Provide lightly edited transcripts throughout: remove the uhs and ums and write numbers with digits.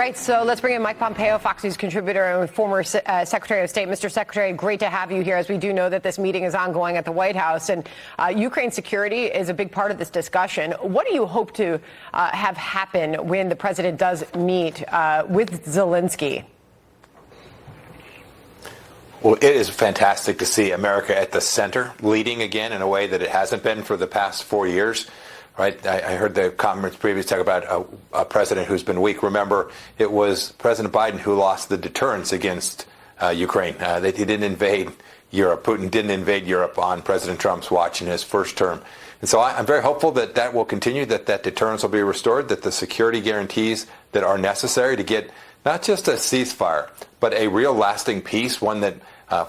Right, so let's bring in Mike Pompeo, Fox News contributor and former Secretary of State. Mr. Secretary, great to have you here, as we do know that this meeting is ongoing at the White House, and Ukraine security is a big part of this discussion. What do you hope to have happen when the president does meet with Zelensky? Well, it is fantastic to see America at the center, leading again in a way that it hasn't been for the past 4 years. Right. I heard the conference previously talk about a president who's been weak. Remember, it was President Biden who lost the deterrence against Ukraine. He didn't invade Europe. Putin didn't invade Europe on President Trump's watch in his first term. And so I'm very hopeful that that will continue, that deterrence will be restored, that the security guarantees that are necessary to get not just a ceasefire, but a real lasting peace, one that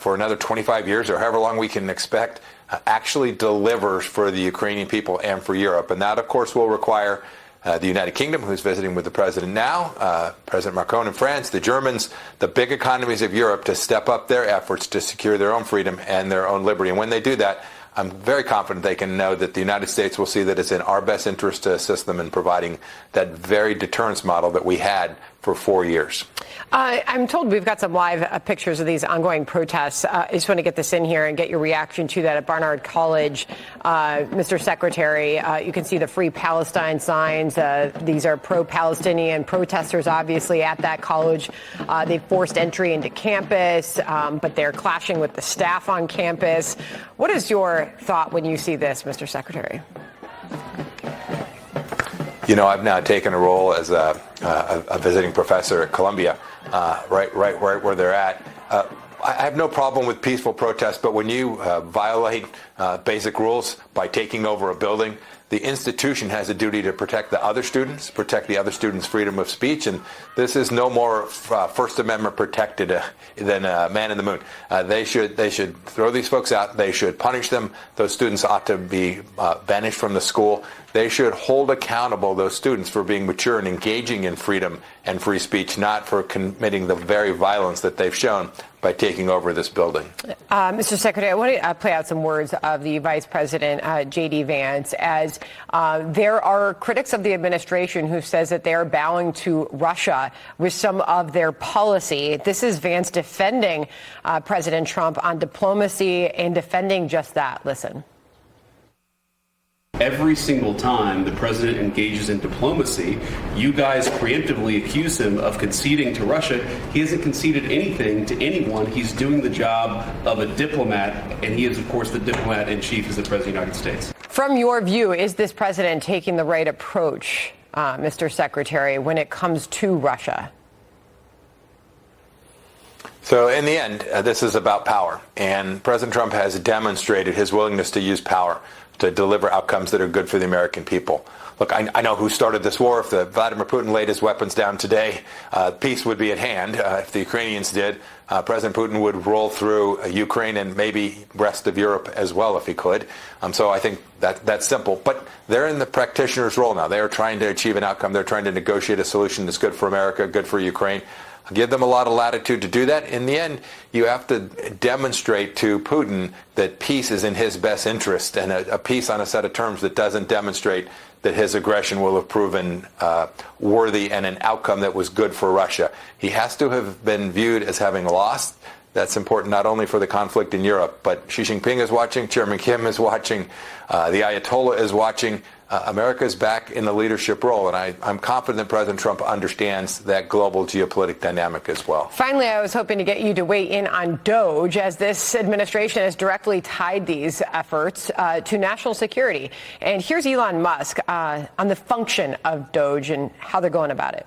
for another 25 years or however long we can expect, actually delivers for the Ukrainian people and for Europe. And that, of course, will require the United Kingdom, who's visiting with the president now, President Macron in France, the Germans, the big economies of Europe to step up their efforts to secure their own freedom and their own liberty. And when they do that, I'm very confident they can know that the United States will see that it's in our best interest to assist them in providing that very deterrence model that we had for 4 years. I'm told we've got some live pictures of these ongoing protests. I just want to get this in here and get your reaction to that at Barnard College. Mr. Secretary, you can see the Free Palestine signs. These are pro-Palestinian protesters, obviously, at that college. They've forced entry into campus, but they're clashing with the staff on campus. What is your thought when you see this, Mr. Secretary? You know, I've now taken a role as a visiting professor at Columbia, right where they're at. I have no problem with peaceful protests, but when you violate basic rules by taking over a building, the institution has a duty to protect the other students, protect the other students' freedom of speech, and this is no more First Amendment protected than Man in the Moon. They should throw these folks out. They should punish them. Those students ought to be banished from the school. They should hold accountable those students for being mature and engaging in freedom and free speech, not for committing the very violence that they've shown by taking over this building. Mr. Secretary, I want to play out some words of the Vice President, J.D. Vance, as there are critics of the administration who says that they are bowing to Russia with some of their policy. This is Vance defending President Trump on diplomacy and defending just that. Listen. Every single time the president engages in diplomacy, you guys preemptively accuse him of conceding to Russia. He hasn't conceded anything to anyone. He's doing the job of a diplomat, and he is, of course, the diplomat in chief as the president of the United States. From your view, is this president taking the right approach, Mr. Secretary, when it comes to Russia? So in the end, this is about power, and President Trump has demonstrated his willingness to use power to deliver outcomes that are good for the American people. Look, I know who started this war. If Vladimir Putin laid his weapons down today, peace would be at hand. If the Ukrainians did, President Putin would roll through Ukraine and maybe rest of Europe as well if he could. So I think that's simple. But they're in the practitioner's role now. They are trying to achieve an outcome. They're trying to negotiate a solution that's good for America, good for Ukraine. Give them a lot of latitude to do that. In the end, you have to demonstrate to Putin that peace is in his best interest, and a peace on a set of terms that doesn't demonstrate that his aggression will have proven worthy and an outcome that was good for Russia. He has to have been viewed as having lost. That's important not only for the conflict in Europe, but Xi Jinping is watching, Chairman Kim is watching, the Ayatollah is watching. America is back in the leadership role, and I'm confident President Trump understands that global geopolitical dynamic as well. Finally, I was hoping to get you to weigh in on Doge, as this administration has directly tied these efforts to national security. And here's Elon Musk on the function of Doge and how they're going about it.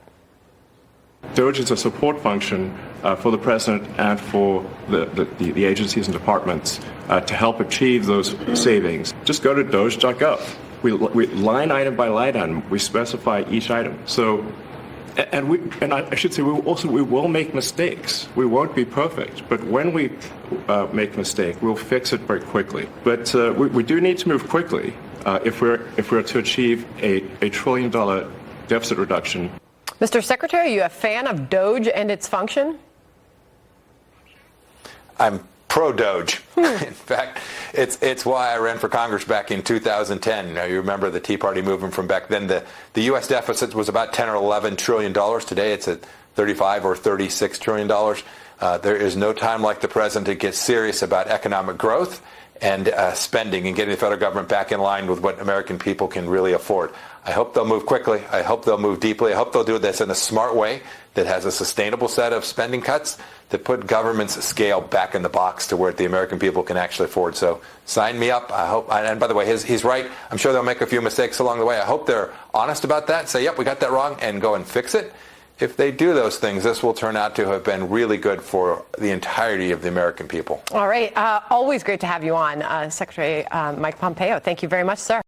Doge is a support function for the president and for the agencies and departments to help achieve those savings. Just go to doge.gov. We line item by line item, we specify each item. So, and I should say, we will make mistakes. We won't be perfect, but when we make a mistake, we'll fix it very quickly. But we do need to move quickly if we're to achieve a $1 trillion deficit reduction. Mr. Secretary, are you a fan of Doge and its function? I'm pro-Doge. In fact, it's why I ran for Congress back in 2010. Now, you remember the Tea Party movement from back then. The U.S. deficit was about $10 or $11 trillion. Today, it's at $35 or $36 trillion. There is no time like the present to get serious about economic growth and spending and getting the federal government back in line with what American people can really afford. I hope they'll move quickly. I hope they'll move deeply. I hope they'll do this in a smart way that has a sustainable set of spending cuts that put government's scale back in the box to where the American people can actually afford. So sign me up. I hope. And by the way, he's right. I'm sure they'll make a few mistakes along the way. I hope they're honest about that. Say, yep, we got that wrong, and go and fix it. If they do those things, this will turn out to have been really good for the entirety of the American people. All right. Always great to have you on, Secretary Mike Pompeo. Thank you very much, sir.